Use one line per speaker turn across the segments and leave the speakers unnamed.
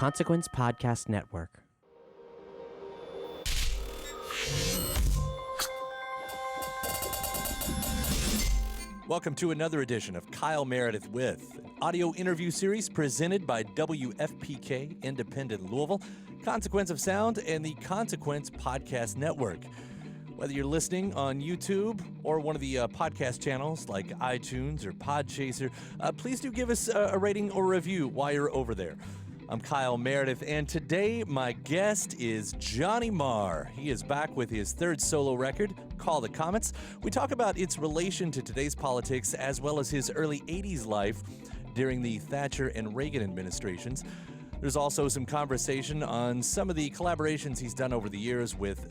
Consequence Podcast Network.
Welcome to another edition of Kyle Meredith With, an audio interview series presented by WFPK Independent Louisville, Consequence of Sound, and the Consequence Podcast Network. Whether you're listening on YouTube or one of the podcast channels like iTunes or Podchaser, please do give us a rating or review while you're over there. I'm Kyle Meredith, and today my guest is Johnny Marr. He is back with his third solo record, called Comet. We talk about its relation to today's politics as well as his early 80s life during the Thatcher and Reagan administrations. There's also some conversation on some of the collaborations he's done over the years with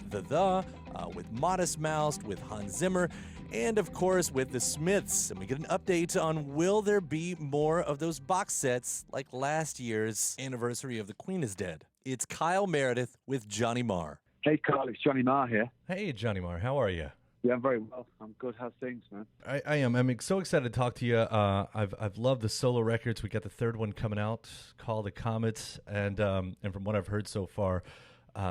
with Modest Mouse, with Hans Zimmer, and of course with the Smiths. And we get an update on will there be more of those box sets like last year's anniversary of The Queen is Dead. It's Kyle Meredith with Johnny Marr.
Hey Kyle, it's Johnny Marr here.
Hey Johnny Marr, how are you?
Yeah, I'm very well. I'm good. How's things, man?
I am. I'm so excited to talk to you. I've loved the solo records. We got the third one coming out called Comet, and from what I've heard so far,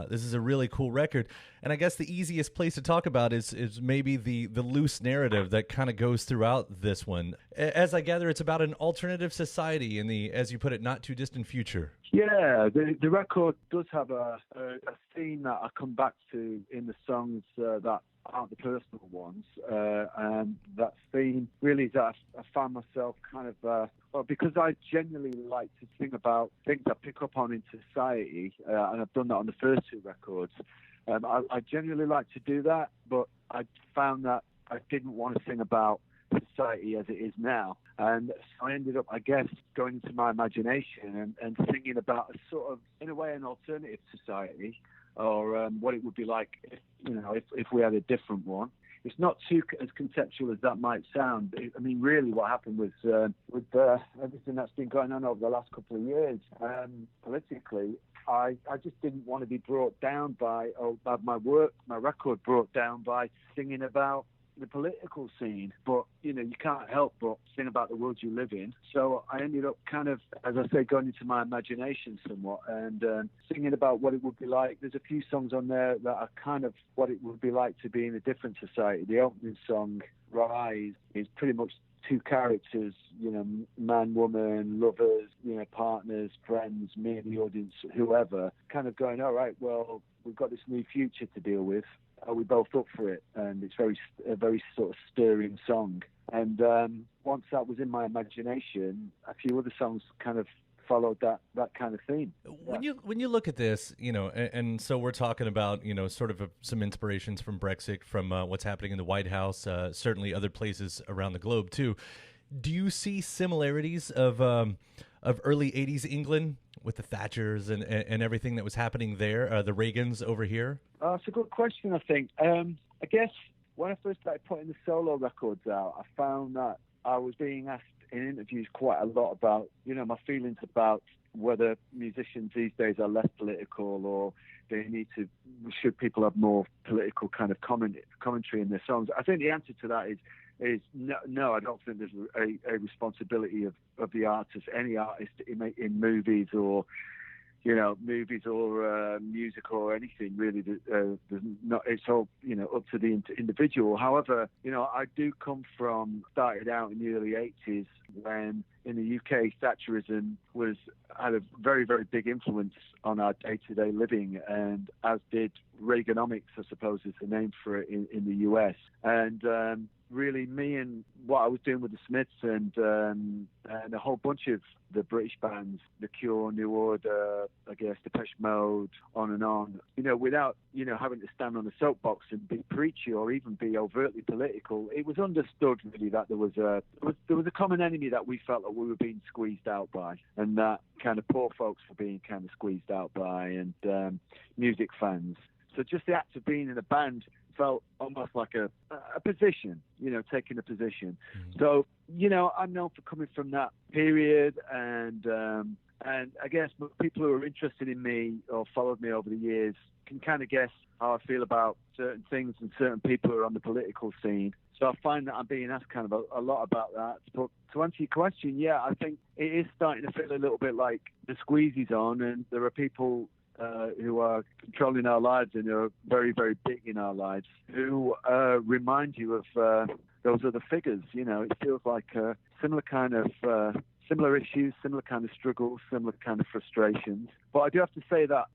this is a really cool record. And I guess the easiest place to talk about is maybe the loose narrative that kind of goes throughout this one. As I gather, it's about an alternative society in the, as you put it, not too distant future.
Yeah, the record does have a theme that I come back to in the songs that aren't the personal ones, and that theme really is that I found myself kind of because I genuinely like to think about things I pick up on in society, and I've done that on the first two records. I genuinely like to do that, but I found that I didn't want to sing about society as it is now, and so I ended up, I guess, going into my imagination and singing about a sort of, in a way, an alternative society, or what it would be like if we had a different one. It's not too as conceptual as that might sound. I mean, really what happened was with everything that's been going on over the last couple of years politically, I just didn't want to be brought down by, or have my record brought down by singing about the political scene. But you can't help but sing about the world you live in. So I ended up kind of, as I say, going into my imagination somewhat and singing about what it would be like. There's a few songs on there that are kind of what it would be like to be in a different society. The opening song, Rise, is pretty much two characters, man, woman, lovers, partners, friends, me and the audience, whoever, kind of going, all right, well, we've got this new future to deal with. Are we both up for it? And it's a very sort of stirring song. And once that was in my imagination, a few other songs kind of followed that kind of theme.
When you look at this, and so we're talking about, sort of some inspirations from Brexit, from what's happening in the White House, certainly other places around the globe too. Do you see similarities of early 80s England with the Thatchers and everything that was happening there, the Reagans over here?
It's a good question, I think. I guess when I first started putting the solo records out, I found that I was being asked in interviews quite a lot about, my feelings about whether musicians these days are less political, or should people have more political kind of commentary in their songs. I think the answer to that is no. I don't think there's a responsibility of the artist, any artist in movies or music or anything really. There's not. It's all up to the individual. However, I do started out in the early 80s when in the UK Thatcherism had a very, very big influence on our day-to-day living, and as did Reaganomics, I suppose is the name for it in the US. And really, me and what I was doing with the Smiths and a whole bunch of the British bands, The Cure, New Order, I guess Depeche Mode, on and on, without having to stand on a soapbox and be preachy or even be overtly political, it was understood really that there was a common enemy that we felt that we were being squeezed out by, and that kind of poor folks were being kind of squeezed out by, and music fans. So just the act of being in a band felt almost like a position, taking a position. Mm-hmm. So, I'm known for coming from that period and And I guess people who are interested in me or followed me over the years can kind of guess how I feel about certain things and certain people who are on the political scene. So I find that I'm being asked kind of a lot about that. But to answer your question, yeah, I think it is starting to feel a little bit like the squeeze is on, and there are people who are controlling our lives and are very, very big in our lives who remind you of those other figures. You know, it feels like similar kind of similar issues, similar kind of struggles, similar kind of frustrations. But I do have to say that,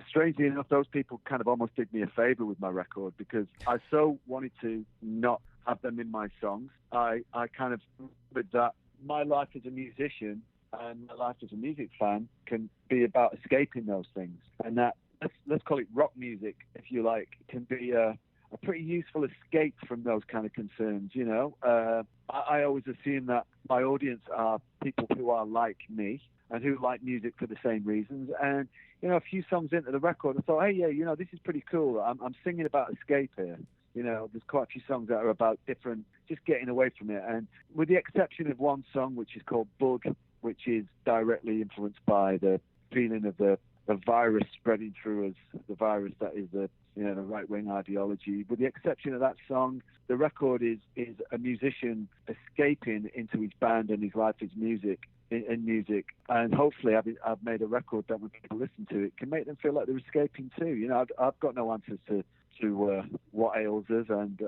strangely enough, those people kind of almost did me a favor with my record, because I so wanted to not have them in my songs. I kind of with that my life as a musician and my life as a music fan can be about escaping those things. And that, let's call it rock music, if you like, can be a pretty useful escape from those kind of concerns, you know. I always assume that my audience are people who are like me and who like music for the same reasons. And, you know, a few songs into the record, I thought, hey, yeah, you know, this is pretty cool. I'm singing about escape here. You know, there's quite a few songs that are about different, just getting away from it. And with the exception of one song, which is called Bug, which is directly influenced by the feeling of the virus spreading through us, the virus that is the right-wing ideology. With the exception of that song, the record is a musician escaping into his band and his life, his music, in music. And hopefully I've made a record that when people listen to it can make them feel like they're escaping too. You know, I've got no answers to what ails us, and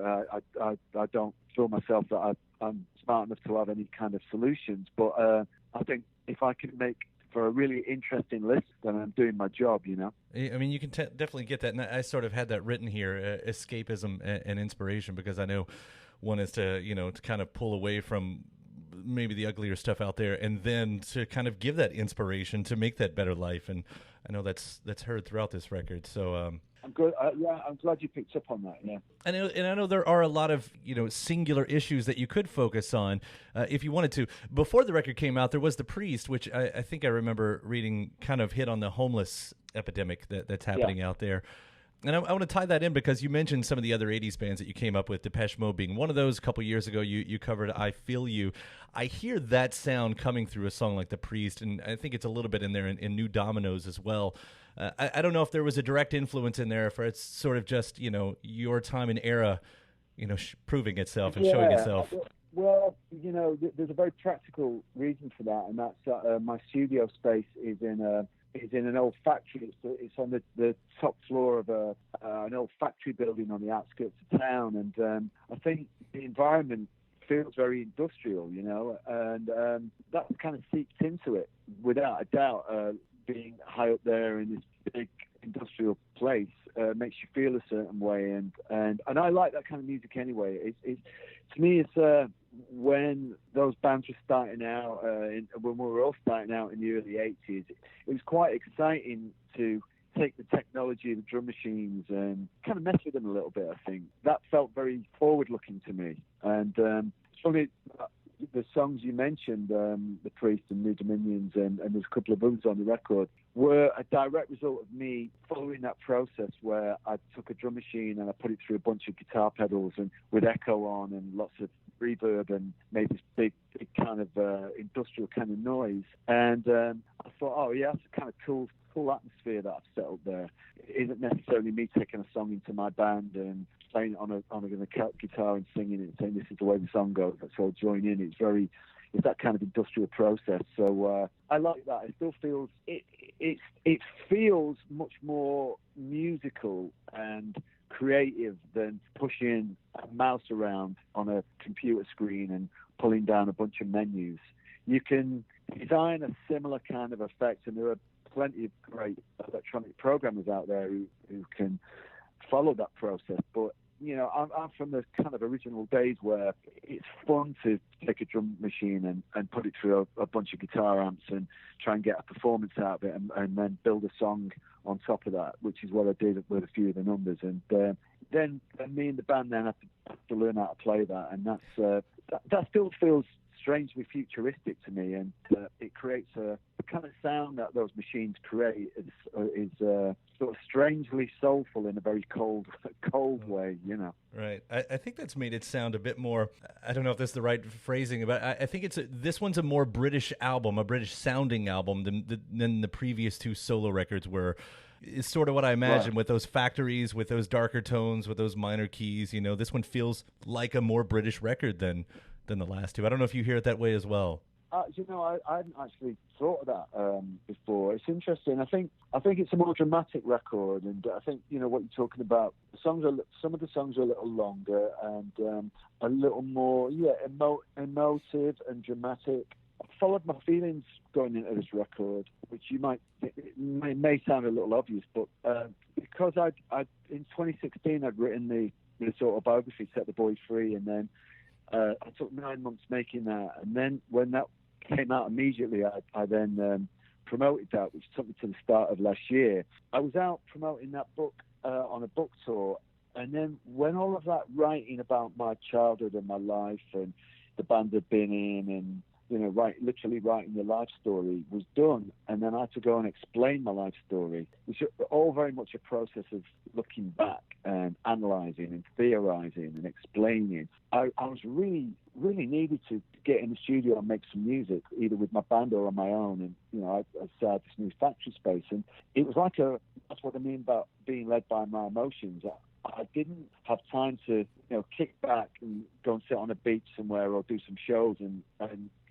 I don't feel myself that I'm smart enough to have any kind of solutions. But I think if I can make for a really interesting list, then I'm doing my job, you know.
I mean, you can definitely get that, and I sort of had that written here, escapism and inspiration, because I know one is to, you know, to kind of pull away from maybe the uglier stuff out there, and then to kind of give that inspiration to make that better life. And I know that's heard throughout this record. So
I'm good. Yeah, I'm glad you picked up on that. Yeah,
and I know there are a lot of, you know, singular issues that you could focus on if you wanted to. Before the record came out, there was The Priest, which I think I remember reading kind of hit on the homeless epidemic that's happening out there. And I want to tie that in because you mentioned some of the other 80s bands that you came up with, Depeche Mode being one of those. A couple years ago, you covered I Feel You. I hear that sound coming through a song like The Priest, and I think it's a little bit in there in New Dominoes as well. I don't know if there was a direct influence in there, if it's sort of just, you know, your time and era, you know, proving itself and showing itself.
Well, you know, there's a very practical reason for that, and that's my studio space is in an old factory. It's on the top floor of an old factory building on the outskirts of town, and I think the environment feels very industrial, you know, and that kind of seeps into it without a doubt. Being high up there in this big industrial place makes you feel a certain way, and I like that kind of music anyway. It's to me, it's when those bands were starting out, when we were all starting out in the early 80s, it was quite exciting to take the technology of the drum machines and kind of mess with them a little bit. I think that felt very forward-looking to me, and it's funny. The songs you mentioned, The Priest and New Dominions, and there's a couple of others on the record, were a direct result of me following that process where I took a drum machine and I put it through a bunch of guitar pedals and with echo on and lots of reverb and made this big kind of industrial kind of noise. And I thought, oh yeah, that's a kind of cool atmosphere that I've set up there. It isn't necessarily me taking a song into my band and playing it on a guitar and singing it and saying this is the way the song goes, let's all join in. It's that kind of industrial process. So I like that. It still feels it feels much more musical and creative than pushing a mouse around on a computer screen and pulling down a bunch of menus. You can design a similar kind of effect, and there are plenty of great electronic programmers out there who can follow that process. But you know, I'm from the kind of original days where it's fun to take a drum machine and put it through a bunch of guitar amps and try and get a performance out of it, and then build a song on top of that, which is what I did with a few of the numbers. And then me and the band then have to learn how to play that, and that still feels strangely futuristic to me, and it creates the kind of sound that those machines create is sort of strangely soulful in a very cold way, you know.
Right. I think that's made it sound a bit more, I don't know if this is the right phrasing, but I think this one's a more British album, a British sounding album than the previous two solo records were. It's sort of what I imagine, with those factories, with those darker tones, with those minor keys. You know, this one feels like a more British record than the last two. I don't know if you hear it that way as well.
You know, I hadn't actually thought of that before. It's interesting. I think it's a more dramatic record, and I think, you know, what you're talking about. Some of the songs are a little longer and a little more, emotive and dramatic. I followed my feelings going into this record, which may sound a little obvious, but because I in 2016 I'd written this autobiography, Set the Boy Free, and then I took 9 months making that, and then when that came out immediately, I then promoted that, which took me to the start of last year. I was out promoting that book on a book tour, and then when all of that writing about my childhood and my life and the band I'd been in, and you know, literally writing the life story was done, and then I had to go and explain my life story, which are all very much a process of looking back and analysing and theorising and explaining. I was really, really needed to get in the studio and make some music, either with my band or on my own, and you know, I started this new factory space, and it was like that's what I mean about being led by my emotions. I didn't have time to, you know, kick back and go and sit on a beach somewhere or do some shows and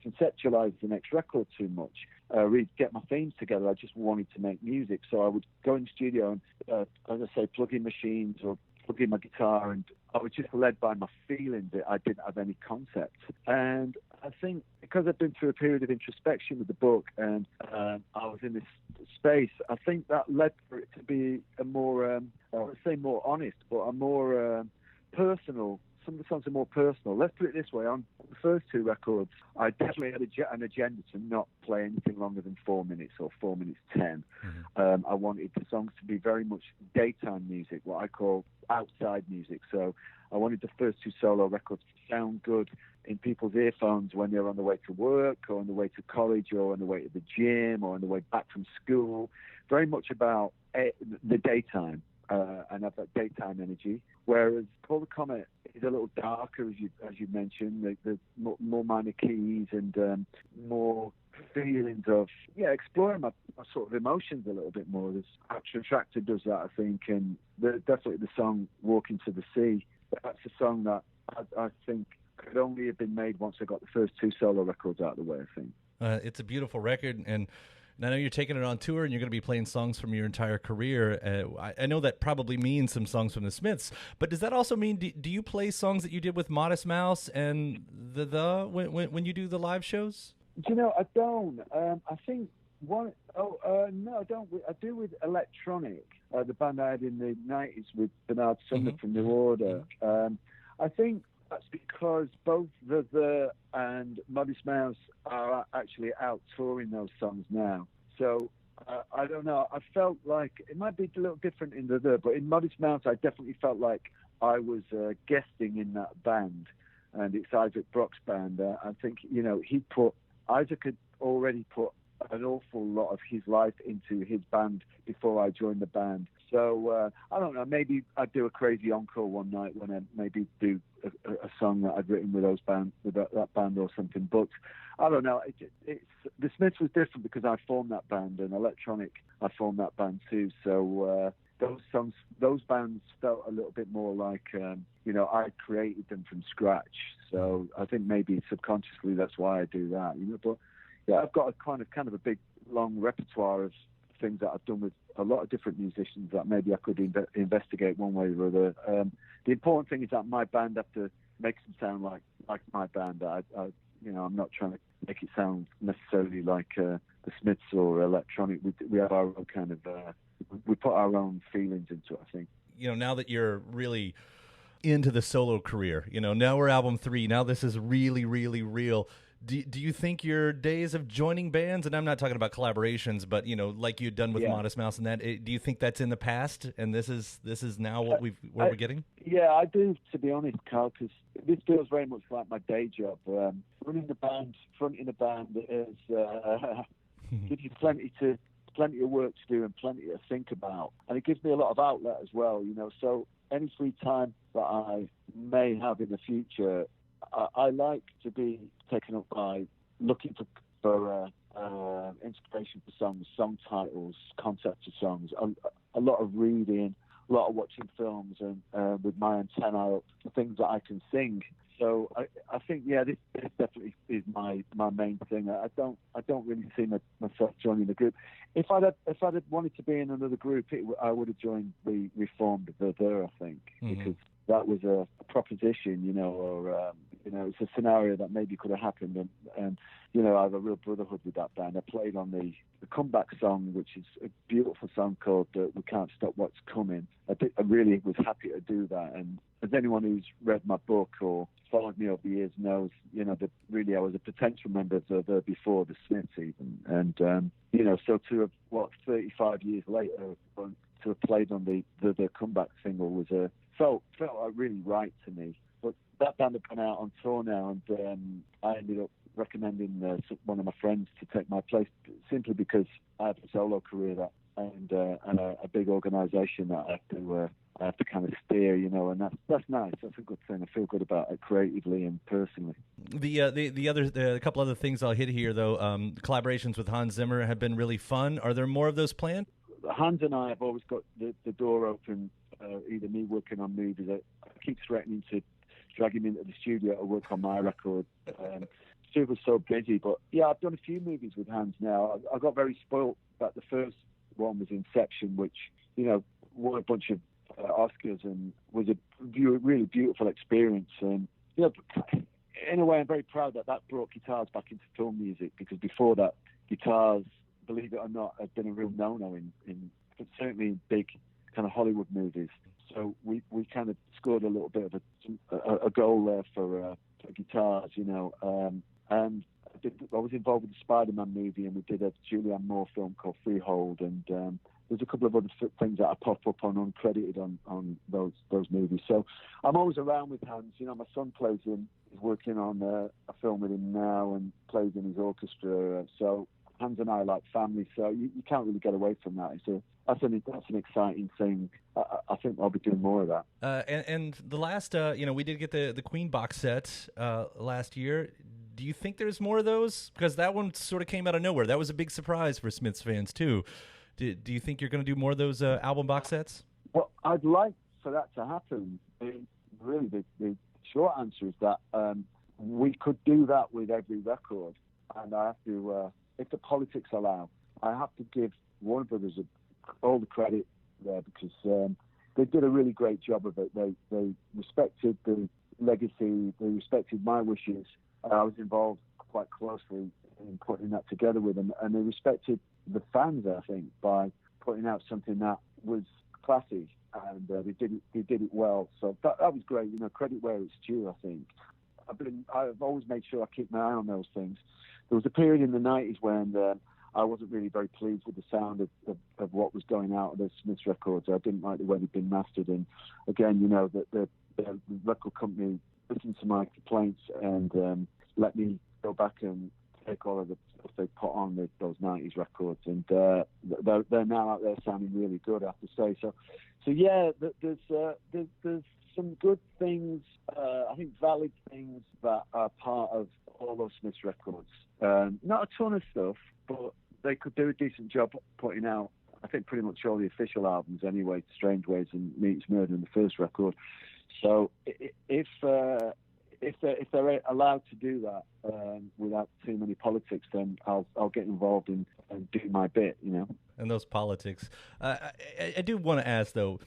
conceptualize the next record too much, really get my themes together. I just wanted to make music, so I would go in the studio and, as I say, plug in machines or plug in my guitar, and I was just led by my feelings. I didn't have any concept. And I think because I've been through a period of introspection with the book, and I was in this space, I think that led for it to be a more, I would say more honest, but a more personal. Some of the songs are more personal. Let's put it this way: on the first two records, I definitely had an agenda to not play anything longer than 4 minutes or 4 minutes 10. I wanted the songs to be very much daytime music, what I call outside music. So I wanted the first two solo records to sound good in people's earphones when they're on the way to work or on the way to college or on the way to the gym or on the way back from school. Very much about the daytime. And have that daytime energy, whereas Call the Comet is a little darker, as you mentioned. The more minor keys and more feelings of exploring my sort of emotions a little bit more. This Action Tractor does that, I think, and definitely the song "Walking to the Sea." That's a song that I think could only have been made once I got the first two solo records out of the way, I think.
It's a beautiful record, and I know you're taking it on tour and you're going to be playing songs from your entire career. I know that probably means some songs from the Smiths, but does that also mean, do you play songs that you did with Modest Mouse and when you do the live shows?
You know, I don't. I think no, I don't. I do with Electronic, the band I had in the 90s with Bernard Sumner from New Order. I think that's because both the and Modest Mouse are actually out touring those songs now. So I don't know. I felt like it might be a little different in but in Modest Mouse, I definitely felt like I was guesting in that band, and it's Isaac Brock's band. I think, you know, Isaac had already put an awful lot of his life into his band before I joined the band. So I don't know, maybe I'd do a crazy encore one night when I maybe do a song that I'd written with that band or something. But I don't know. It's the Smiths was different because I formed that band, and Electronic, I formed that band too. So those bands felt a little bit more like you know, I created them from scratch. So I think maybe subconsciously that's why I do that. You know, but yeah, I've got a kind of a big long repertoire of things that I've done with a lot of different musicians that maybe I could investigate one way or other. The important thing is that my band have to make them sound like my band. You know, I'm not trying to make it sound necessarily like the Smiths or Electronic. We have our own kind of we put our own feelings into it, I think.
You know, now that you're really into the solo career, you know, now we're album 3. Now this is really, really real. Do you think your days of joining bands, and I'm not talking about collaborations, but like you'd done with Modest Mouse and that, do you think that's in the past, and this is now what we're getting?
Yeah, I do, to be honest, Carl, because this feels very much like my day job. Running the band, fronting a band, gives you plenty of work to do and plenty to think about, and it gives me a lot of outlet as well. So any free time that I may have in the future, I like to be taken up by looking for inspiration for songs, song titles, concepts of songs, a lot of reading, a lot of watching films, and with my antenna up for things that I can sing. So I think this definitely is my main thing. I don't really see myself joining the group. If I'd wanted to be in another group, I would have joined the reformed Verver, I think, because that was a proposition, or it's a scenario that maybe could have happened, and I have a real brotherhood with that band. I played on the comeback song, which is a beautiful song called "We Can't Stop What's Coming." I really was happy to do that, and as anyone who's read my book or followed me over the years knows, that really I was a potential member of the before the Smiths even, and so to have 35 years later to have played on the comeback single was felt really right to me. But that band have gone out on tour now, and I ended up recommending one of my friends to take my place, simply because I have a solo career and a big organisation that I have to kind of steer, and that's nice. That's a good thing. I feel good about it creatively and personally.
The couple other things I'll hit here though, collaborations with Hans Zimmer have been really fun. Are there more of those planned?
Hans and I have always got the door open. Either me working on movies, I keep threatening to drag him into the studio to work on my record. Stu was so busy, but yeah, I've done a few movies with Hans now. I got very spoilt that the first one was Inception, which won a bunch of Oscars and was a really beautiful experience. And in a way, I'm very proud that brought guitars back into film music, because before that, guitars, believe it or not, had been a real no-no in certainly in big kind of Hollywood movies. So we kind of scored a little bit of a goal there for guitars, and I was involved with the Spider-Man movie, and we did a Julianne Moore film called Freehold, and there's a couple of other things that I pop up on uncredited on those movies. So I'm always around with Hans. My son is working on a film with him now and plays in his orchestra. So Hans and I are like family, so you can't really get away from that. That's an exciting thing. I think I'll be doing more of that.
And the last, we did get the Queen box set last year. Do you think there's more of those? Because that one sort of came out of nowhere. That was a big surprise for Smiths fans too. Do you think you're going to do more of those album box sets?
Well, I'd like for that to happen. Really, the short answer is that we could do that with every record, and I have to, if the politics allow, I have to give Warner Brothers all the credit there, because they did a really great job of it. They respected the legacy, they respected my wishes. I was involved quite closely in putting that together with them, and they respected the fans, I think, by putting out something that was classy, and they did it well. So that was great. Credit where it's due, I think. I've always made sure I keep my eye on those things. There was a period in the 90s when I wasn't really very pleased with the sound of what was going out of the Smiths records. I didn't like the way they'd been mastered, and again, the record company listened to my complaints and let me go back and take all of the stuff they put on those 90s records, and they're now out there sounding really good, I have to say. So yeah, there's some good things, I think valid things that are part of all those Smiths records. Not a ton of stuff, but they could do a decent job putting out, I think, pretty much all the official albums anyway, Strange Ways and Meets Murder in the first record. So if they're allowed to do that without too many politics, then I'll get involved and do my bit,
And those politics. I do want to ask, though,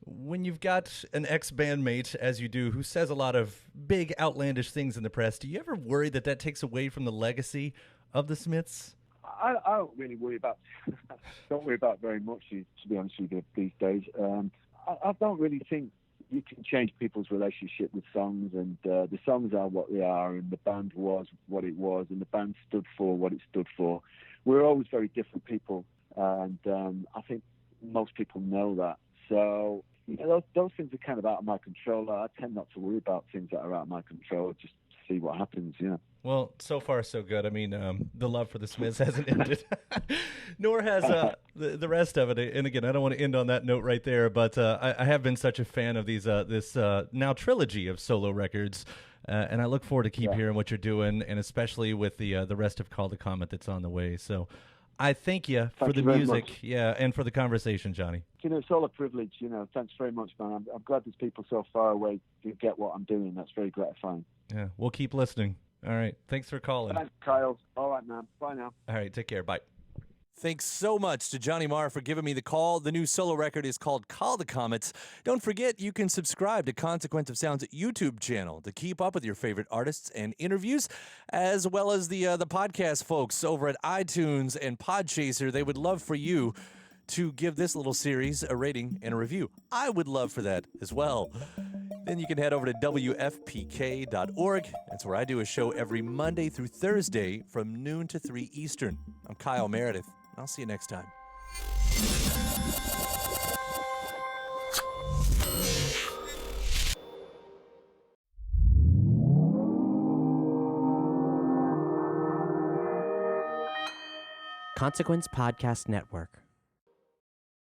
when you've got an ex-bandmate, as you do, who says a lot of big, outlandish things in the press, do you ever worry that takes away from the legacy of the Smiths?
I don't really worry about very much, to be honest with you, these days. I don't really think you can change people's relationship with songs, and the songs are what they are, and the band was what it was, and the band stood for what it stood for. We're always very different people, and I think most people know that. So, you know, those things are kind of out of my control. I tend not to worry about things that are out of my control. Just see what happens, you know.
Well, so far so good. I mean, the love for the Smiths hasn't ended, nor has the rest of it. And again, I don't want to end on that note right there, but I have been such a fan of these this now trilogy of solo records, and I look forward to keep hearing what you're doing, and especially with the rest of Call the Comet that's on the way. So I thank you for the music, and for the conversation, Johnny.
You know, it's all a privilege. You know, thanks very much, man. I'm glad there's people so far away who get what I'm doing. That's very gratifying.
Yeah, we'll keep listening. All right. Thanks for calling.
Thanks, Kyle. All right, man. Bye now.
All right. Take care. Bye.
Thanks so much to Johnny Marr for giving me the call. The new solo record is called Call the Comets. Don't forget, you can subscribe to Consequence of Sound's YouTube channel to keep up with your favorite artists and interviews, as well as the podcast folks over at iTunes and Podchaser. They would love for you to give this little series a rating and a review. I would love for that as well. Then you can head over to WFPK.org. That's where I do a show every Monday through Thursday from noon to 3 Eastern. I'm Kyle Meredith. I'll see you next time.
Consequence Podcast Network.